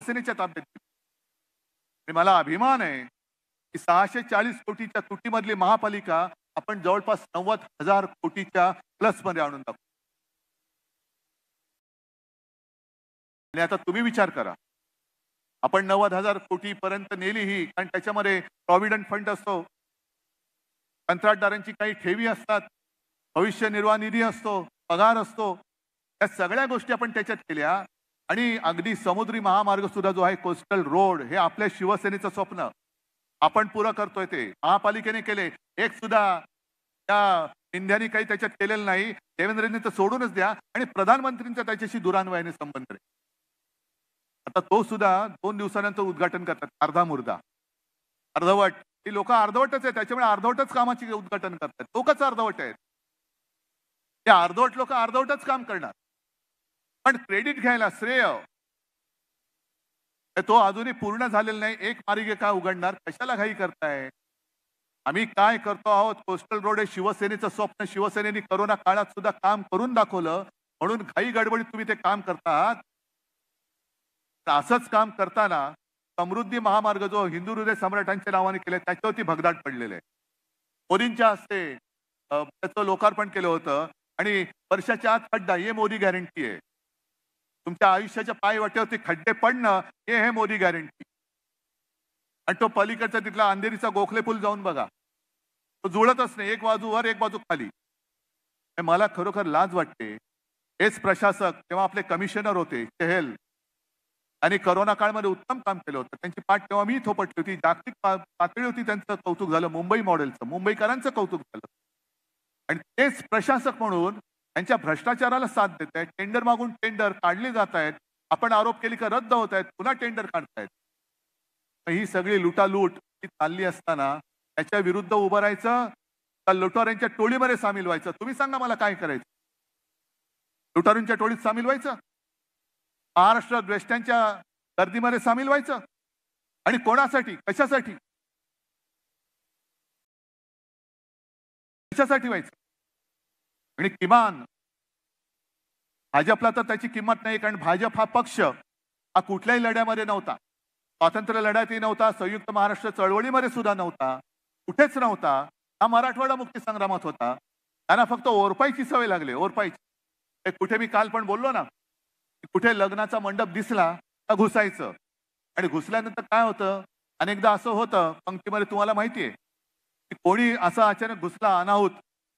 शिवसेनेच्या ताब्यात दिली. आणि मला अभिमान आहे की 640 कोटीच्या तुटीमधली महापालिका आपण जवळपास 90,000 कोटीच्या प्लसमध्ये आणून टाकू. आणि आता तुम्ही विचार करा, आपण 90,000 कोटीपर्यंत नेली ही, कारण त्याच्यामध्ये प्रॉव्हिडंट फंड असतो, कंत्राटदारांची काही ठेवी असतात, भविष्य निर्वाह निधी असतो, पगार असतो. या सगळ्या गोष्टी आपण त्याच्यात केल्या. आणि अगदी समुद्री महामार्ग सुद्धा जो आहे, कोस्टल रोड, हे आपल्या शिवसेनेचं स्वप्न आपण पुरं करतोय. ते महापालिकेने केले. एक सुद्धा त्या इंडियाने काही त्याच्यात केलेलं नाही. देवेंद्रने तर सोडूनच द्या. आणि प्रधानमंत्रींचा त्याच्याशी दुरान्वयाने संबंध आहे. आता तो सुद्धा 2 दिवसानंतर उद्घाटन करतात, अर्धा मुर्दा, अर्धवट. ही लोक अर्धवटच आहे, त्याच्यामुळे अर्धवटच कामाची उद्घाटन करतात. लोकच अर्धवट आहेत. ते अर्धवट लोक अर्धवटच काम करणार, पण क्रेडिट घ्यायला, श्रेय तो अजूनही पूर्ण झालेला नाही. एक मार्गिका उघडणार, कशाला घाई करताय? आम्ही काय करतो आहोत? कोस्टल रोड हे शिवसेनेचं स्वप्न, शिवसेनेने करोना काळात सुद्धा काम करून दाखवलं, म्हणून घाई गडबडीत तुम्ही ते काम करतात. असंच काम करताना समृद्धी महामार्ग जो हिंदू हृदय सम्राटांच्या नावाने केले, त्याच्यावरती भगदाट पडलेले आहे. मोदींच्या हस्ते त्याचं लोकार्पण केलं होतं. आणि वर्षाच्या आत खड्डा, हे मोदी गॅरंटी आहे. तुमच्या आयुष्याच्या पायवाट्यावरती खड्डे पडणं, हे मोदी गॅरंटी. आणि तो पलीकडचा तिथला अंधेरीचा गोखले पूल जाऊन बघा, तो जुळतच नाही. एक बाजू वर, एक बाजू खाली. मला खरोखर लाज वाटते. हेच प्रशासक तेव्हा आपले कमिशनर होते, चहल, आणि करोना काळामध्ये उत्तम काम केलं होतं. त्यांची पाठ तेव्हा मी थोपटली होती. जागतिक पातळी होती, त्यांचं कौतुक झालं. मुंबई मॉडेलचं, मुंबईकरांचं कौतुक झालं. आणि तेच प्रशासक म्हणून त्यांच्या भ्रष्टाचाराला साथ देत आहेत. टेंडर मागून टेंडर काढले जात आहेत. आपण आरोप केले का रद्द होत आहेत, पुन्हा टेंडर काढतायत. ही सगळी लुटालूट ही चालली असताना त्याच्या विरुद्ध उभं राहायचं का लुटारांच्या टोळीमध्ये सामील व्हायचं? तुम्ही सांगा मला, काय करायचं? लुटारूंच्या टोळीत सामील व्हायचं? महाराष्ट्र द्वेष्ट्यांच्या गर्दीमध्ये सामील व्हायचं? आणि कोणासाठी, कशासाठी, कशासाठी व्हायचं? आणि किमान भाजपला तर त्याची किंमत नाही, कारण भाजप हा पक्ष हा कुठल्याही लढ्यामध्ये नव्हता. स्वातंत्र्य लढ्यातही नव्हता, संयुक्त महाराष्ट्र चळवळीमध्ये सुद्धा नव्हता, कुठेच नव्हता. हा मराठवाडा मुक्ती संग्रामात होता. त्यांना फक्त ओरपायची सवय लागली, ओरपायची. ते कुठे मी काल पण बोललो ना, कुठे लग्नाचा मंडप दिसला का घुसायचं. आणि घुसल्यानंतर काय होतं, अनेकदा असं होतं पंक्तीमध्ये, तुम्हाला माहितीये की कोणी असं अचानक घुसला अनाहूत,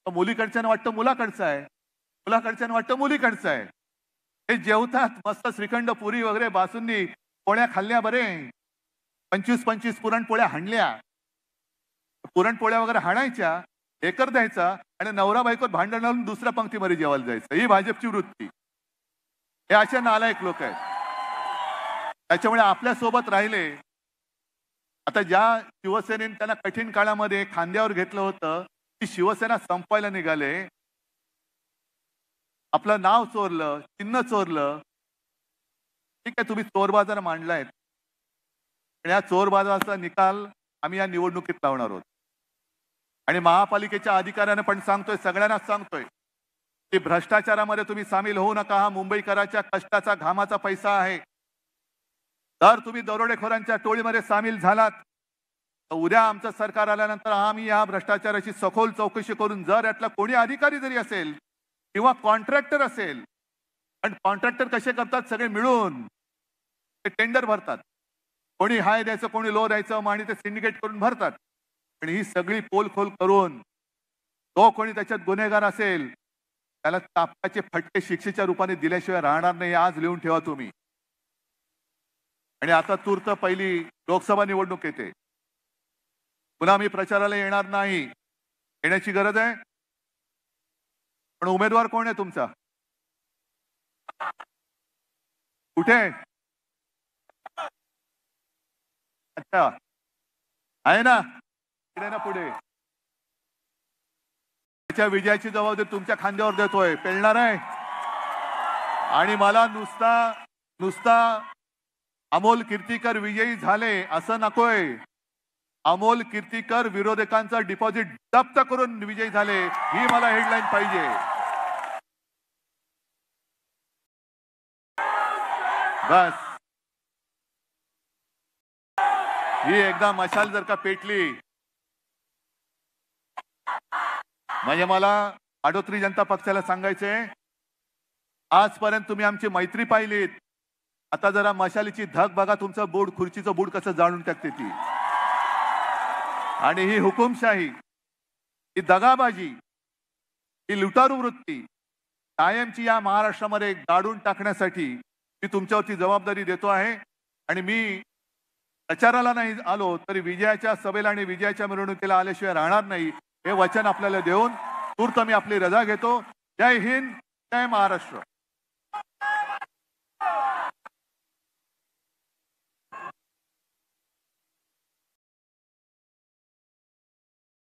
तर मुलीकडच्यानं वाटतं मुलाकडचं आहे, मुलाकडच्यानं वाटतं मुलीकडचं आहे. हे जेवतात मस्त श्रीखंड, पुरी वगैरे, बासुंदी, पोळ्या खाल्ल्या, बरे 25-25 पुरणपोळ्या हाणल्या. पुरणपोळ्या वगैरे हाणायच्या, एकर द्यायचा, आणि नवरा बायकोत भांडण लावून दुसऱ्या पंक्तीमध्ये जेवायला जायचं. ही भाजपची वृत्ती. हे असे नालायक लोक आहेत. त्याच्यामुळे आपल्या सोबत राहिले. आता ज्या शिवसेनेने त्यांना कठीण काळामध्ये खांद्यावर घेतलं होतं, ती शिवसेना संपवायला निघाले. आपलं नाव चोरलं, चिन्ह चोरलं. ठीक आहे, तुम्ही चोर बाजार मांडलायत, पण या चोर बाजाराचा निकाल आम्ही या निवडणुकीत लावणार आहोत. आणि महापालिकेच्या अधिकाऱ्यांना पण सांगतोय, सगळ्यांनाच सांगतोय की भ्रष्टाचारामध्ये तुम्ही सामील होऊ नका. हा मुंबईकराच्या कष्टाचा, घामाचा पैसा आहे. जर तुम्ही दरोडेखोरांच्या टोळीमध्ये सामील झालात, तर उद्या आमचं सरकार आल्यानंतर आम्ही या भ्रष्टाचाराची सखोल चौकशी करून, जर यातला कोणी अधिकारी जरी असेल किंवा कॉन्ट्रॅक्टर असेल, पण कॉन्ट्रॅक्टर कसे करतात, सगळे मिळून ते टेंडर भरतात. कोणी हाय द्यायचं, कोणी लो द्यायचं, आणि ते सिंडिकेट करून भरतात. पण ही सगळी पोलखोल करून तो कोणी त्याच्यात गुन्हेगार असेल, त्याला चापकाचे फटके शिक्षेच्या रूपाने दिल्याशिवाय राहणार नाही. आज लिहून ठेवा तुम्ही. आणि आता तूर्त पहिली लोकसभा निवडणूक येते. पुन्हा मी प्रचाराला येणार नाही, येण्याची गरज आहे. पण उमेदवार कोण आहे तुमचा? कुठे? अच्छा, आहे ना, पुढे ना, पुढे. त्याच्या विजयाची जबाबदारी तुमच्या खांद्यावर देतोय, पेलणार आहे. आणि मला नुसता अमोल कीर्तीकर विजयी झाले असं नकोय. अमोल कीर्तीकर विरोधकांचा डिपॉझिट जप्त करून विजयी झाले, ही मला हेडलाईन पाहिजे. बस. ही एकदा मशाल जर का पेटली म्हणजे मला आडोत्री जनता पक्षाला सांगायचंय, आजपर्यंत तुम्ही आमची मैत्री पाहिलीत, आता जरा मशालीची धग बघा, तुमचं बूड खुर्चीचं बूड कसं जाळून टाकते ती. आणि ही हुकुमशाही, ही दगाबाजी, ही लुटारू वृत्ती कायमची या महाराष्ट्रामध्ये गाडून टाकण्यासाठी मी तुमच्यावरती जबाबदारी देतो आहे. आणि मी प्रचाराला नाही आलो तरी विजयाच्या सभेला आणि विजयाच्या मिरवणुकीला आल्याशिवाय राहणार नाही, हे वचन आपल्याला देऊन तूर्त मी आपली रजा घेतो. जय हिंद, जय महाराष्ट्र.